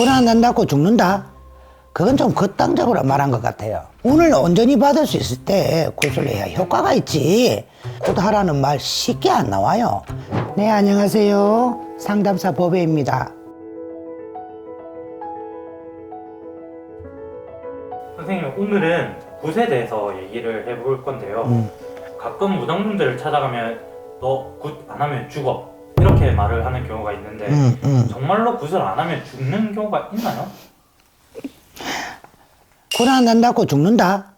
군 안 한다고 죽는다? 그건 좀 극단적으로 말한 것 같아요. 운을 온전히 받을 수 있을 때 굿을 해야 효과가 있지. 굿하라는 말 쉽게 안 나와요. 네, 안녕하세요. 상담사 보배입니다. 선생님, 오늘은 굿에 대해서 얘기를 해볼 건데요. 가끔 무당분들을 찾아가면 너 굿 안 하면 죽어, 이렇게 말을 하는 경우가 있는데 정말로 굿을 안 하면 죽는 경우가 있나요? 군 안 한다고 죽는다?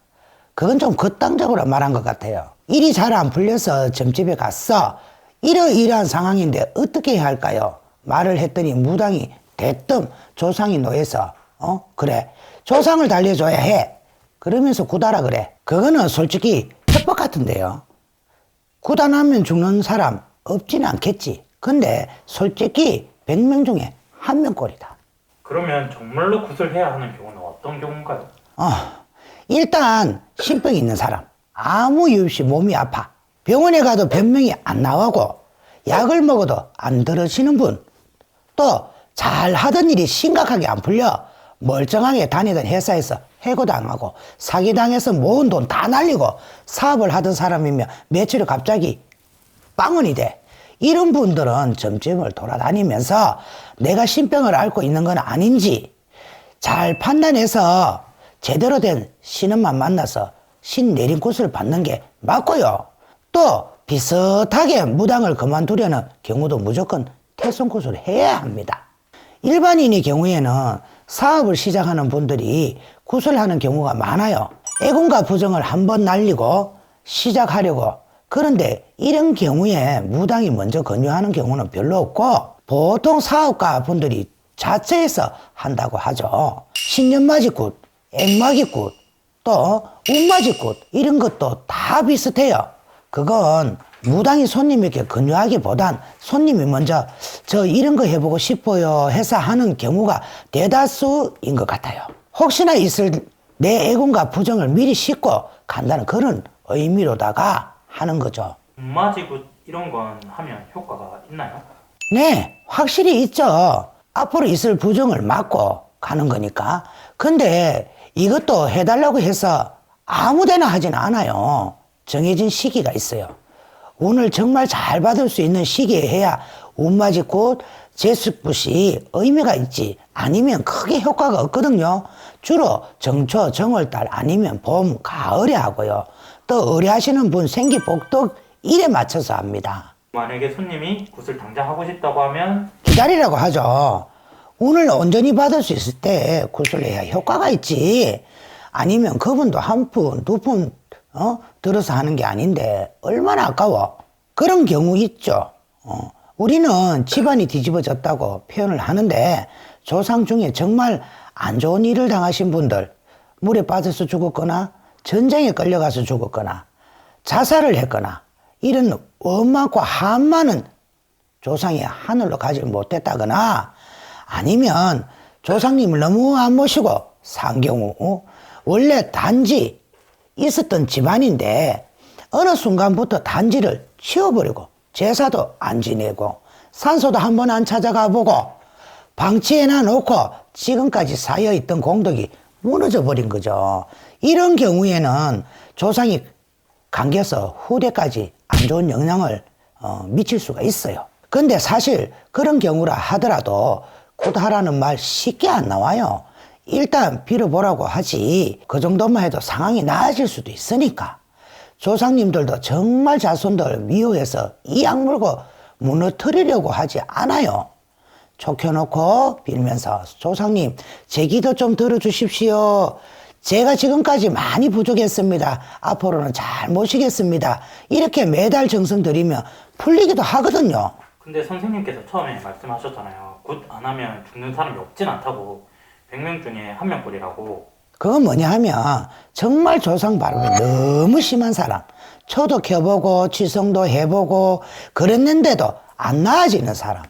그건 좀 극단적으로 말한 것 같아요. 일이 잘 안 풀려서 점집에 갔어. 이러이러한 상황인데 어떻게 해야 할까요? 말을 했더니 무당이 대뜸 조상이 놓여서 그래, 조상을 달려줘야 해. 그러면서 굿하라 그래. 그거는 솔직히 협박 같은데요. 굿 안 하면 죽는 사람 없지는 않겠지. 근데 솔직히 100명 중에 1명 꼴이다. 그러면 정말로 굿을 해야 하는 경우는 어떤 경우인가요? 일단 신병이 있는 사람, 아무 이유 없이 몸이 아파, 병원에 가도 변명이 안 나오고 약을 먹어도 안 들어지는 분, 또 잘하던 일이 심각하게 안 풀려 멀쩡하게 다니던 회사에서 해고당하고 사기당해서 모은 돈 다 날리고 사업을 하던 사람이면 며칠 후 갑자기 빵원이 돼. 이런 분들은 점집을 돌아다니면서 내가 신병을 앓고 있는 건 아닌지 잘 판단해서 제대로 된 신원만 만나서 신 내린 굿을 받는 게 맞고요. 또 비슷하게 무당을 그만두려는 경우도 무조건 태손 굿을 해야 합니다. 일반인의 경우에는 사업을 시작하는 분들이 굿을 하는 경우가 많아요. 애군과 부정을 한번 날리고 시작하려고. 그런데 이런 경우에 무당이 먼저 권유하는 경우는 별로 없고 보통 사업가 분들이 자체에서 한다고 하죠. 신년맞이굿, 액맞이굿, 또 운맞이굿 이런 것도 다 비슷해요. 그건 무당이 손님에게 권유하기보단 손님이 먼저 저 이런 거 해보고 싶어요 해서 하는 경우가 대다수인 것 같아요. 혹시나 있을 내 애군과 부정을 미리 싣고 간다는 그런 의미로다가 하는 거죠. 운마지굿 이런 건 하면 효과가 있나요? 네, 확실히 있죠. 앞으로 있을 부정을 막고 가는 거니까. 근데 이것도 해달라고 해서 아무데나 하진 않아요. 정해진 시기가 있어요. 운을 정말 잘 받을 수 있는 시기에 해야 운맞이굿, 제수굿이 의미가 있지. 아니면 크게 효과가 없거든요. 주로 정초, 정월달 아니면 봄, 가을에 하고요. 또 의뢰하시는 분 생기 복덕 일에 맞춰서 합니다. 만약에 손님이 굿을 당장 하고 싶다고 하면 기다리라고 하죠. 운을 온전히 받을 수 있을 때 굿을 해야 효과가 있지. 아니면 그분도 한 푼, 두 푼 들어서 하는 게 아닌데 얼마나 아까워. 그런 경우 있죠. 우리는 집안이 뒤집어졌다고 표현을 하는데 조상 중에 정말 안 좋은 일을 당하신 분들, 물에 빠져서 죽었거나 전쟁에 끌려가서 죽었거나 자살을 했거나 이런 원망과 한많은 조상이 하늘로 가지 못했다거나 아니면 조상님을 너무 안 모시고 산 경우 원래 단지 있었던 집안인데 어느 순간부터 단지를 치워버리고 제사도 안 지내고 산소도 한 번 안 찾아가 보고 방치해놔 놓고 지금까지 쌓여있던 공덕이 무너져 버린 거죠. 이런 경우에는 조상이 감겨서 후대까지 안 좋은 영향을 미칠 수가 있어요. 근데 사실 그런 경우라 하더라도 굿하라는 말 쉽게 안 나와요. 일단 빌어보라고 하지. 그 정도만 해도 상황이 나아질 수도 있으니까. 조상님들도 정말 자손들 미워해서 이 악물고 무너뜨리려고 하지 않아요. 촉혀놓고 빌면서 조상님 제 기도 좀 들어주십시오. 제가 지금까지 많이 부족했습니다. 앞으로는 잘 모시겠습니다. 이렇게 매달 정성 들이면 풀리기도 하거든요. 근데 선생님께서 처음에 말씀하셨잖아요. 굿 안 하면 죽는 사람이 없진 않다고. 100명 중에 1명꼴이라고. 그건 뭐냐 하면 정말 조상 발음이 너무 심한 사람, 초도 취성도 해보고 그랬는데도 안 나아지는 사람,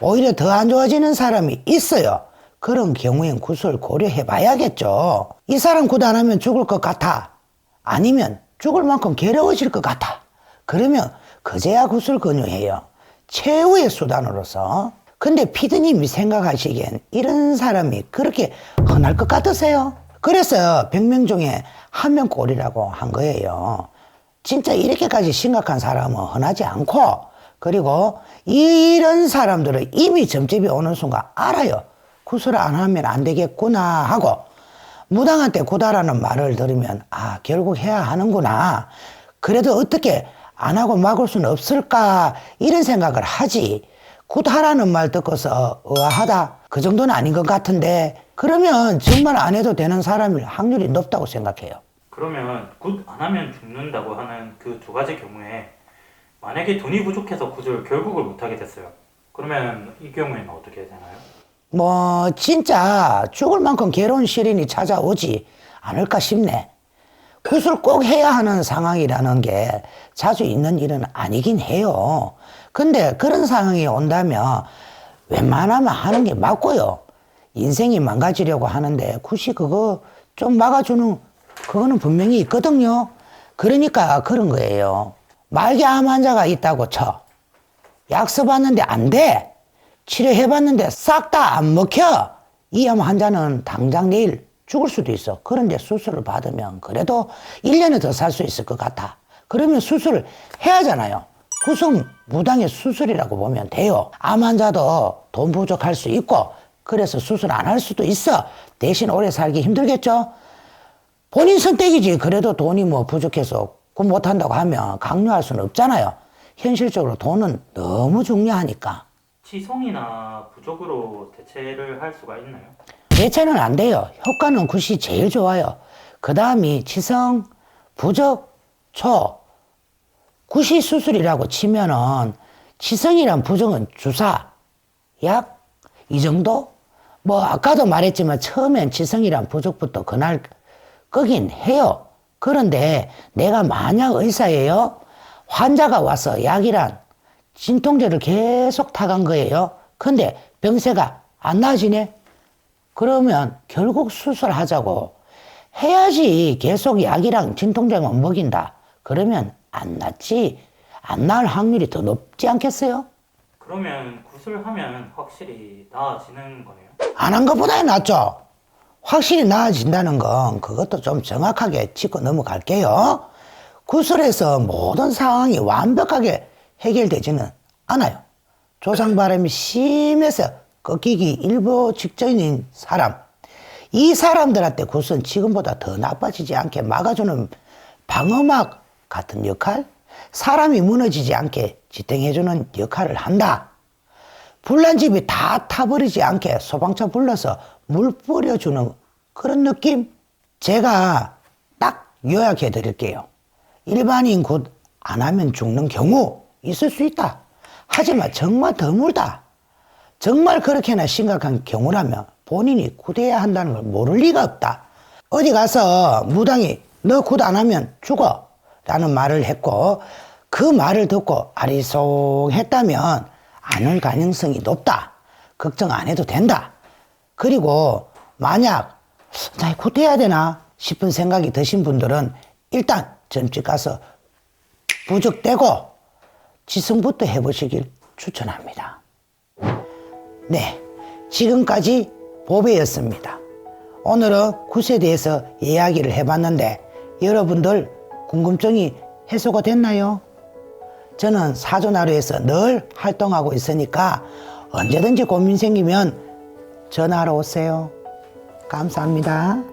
오히려 더 안 좋아지는 사람이 있어요. 그런 경우엔 굿을 고려해 봐야겠죠. 이 사람 굿 안 하면 죽을 것 같아, 아니면 죽을 만큼 괴로워질 것 같아, 그러면 그제야 굿을 권유해요. 최후의 수단으로서. 근데 피디님이 생각하시기엔 이런 사람이 그렇게 흔할 것 같으세요? 그래서 100명 중에 한 명 꼴이라고 한 거예요. 진짜 이렇게까지 심각한 사람은 흔하지 않고, 그리고 이런 사람들은 이미 점집이 오는 순간 알아요. 구슬 안 하면 안 되겠구나 하고, 무당한테 구다라는 말을 들으면 아 결국 해야 하는구나, 그래도 어떻게 안 하고 막을 수는 없을까 이런 생각을 하지, 굿하라는 말 듣고서 의아하다 그 정도는 아닌 것 같은데, 그러면 정말 안 해도 되는 사람일 확률이 높다고 생각해요. 그러면 굿 안 하면 죽는다고 하는 그 두 가지 경우에 만약에 돈이 부족해서 굿을 결국을 못 하게 됐어요. 그러면 이 경우에는 어떻게 되나요? 뭐 진짜 죽을 만큼 괴로운 시련이 찾아오지 않을까 싶네. 굿을 꼭 해야 하는 상황이라는 게 자주 있는 일은 아니긴 해요. 근데 그런 상황이 온다면 웬만하면 하는 게 맞고요. 인생이 망가지려고 하는데 굿이 그거 좀 막아주는 그거는 분명히 있거든요. 그러니까 그런 거예요. 말기암 환자가 있다고 쳐. 약 써봤는데 안 돼. 치료해봤는데 싹 다 안 먹혀. 이 암 환자는 당장 내일 죽을 수도 있어. 그런데 수술을 받으면 그래도 1년은 더 살 수 있을 것 같아. 그러면 수술을 해야 하잖아요. 굿은 무당의 수술이라고 보면 돼요. 암 환자도 돈 부족할 수 있고 그래서 수술 안 할 수도 있어. 대신 오래 살기 힘들겠죠. 본인 선택이지. 그래도 돈이 뭐 부족해서 굿 못한다고 하면 강요할 수는 없잖아요. 현실적으로 돈은 너무 중요하니까. 치성이나 부족으로 대체를 할 수가 있나요? 대체는 안 돼요. 효과는 굿이 제일 좋아요. 그 다음이 치성, 부적, 초. 굿이 수술이라고 치면은 치성이랑 부적은 주사, 약, 이 정도? 뭐 아까도 말했지만 처음엔 치성이랑 부적부터 그날 끄긴 해요. 그런데 내가 만약 의사예요. 환자가 와서 약이란 진통제를 계속 타간 거예요. 근데 병세가 안 나아지네? 그러면 결국 수술하자고 해야지. 계속 약이랑 진통제만 먹인다. 그러면 안 낫지. 안 나을 확률이 더 높지 않겠어요? 그러면 굿을 하면 확실히 나아지는 거네요? 안 한 것보다 낫죠. 확실히 나아진다는 건 그것도 좀 정확하게 짚고 넘어갈게요. 구슬에서 모든 상황이 완벽하게 해결되지는 않아요. 조상바람이 심해서 꺾이기 일보 직전인 사람, 이 사람들한테 굿은 지금보다 더 나빠지지 않게 막아주는 방어막 같은 역할, 사람이 무너지지 않게 지탱해주는 역할을 한다. 불난 집이 다 타버리지 않게 소방차 불러서 물 뿌려주는 그런 느낌? 제가 딱 요약해 드릴게요. 일반인 굿 안 하면 죽는 경우 있을 수 있다. 하지만 정말 드물다. 정말 그렇게나 심각한 경우라면 본인이 굿해야 한다는 걸 모를 리가 없다. 어디 가서 무당이 너 굿 안 하면 죽어 라는 말을 했고 그 말을 듣고 아리송했다면 안 올 가능성이 높다. 걱정 안 해도 된다. 그리고 만약 나 굿해야 되나 싶은 생각이 드신 분들은 일단 점집 가서 부적대고 지성부터 해보시길 추천합니다. 네, 지금까지 보배였습니다. 오늘은 굿에 대해서 이야기를 해봤는데 여러분들 궁금증이 해소가 됐나요? 저는 사존하루에서 늘 활동하고 있으니까 언제든지 고민 생기면 전화하러 오세요. 감사합니다.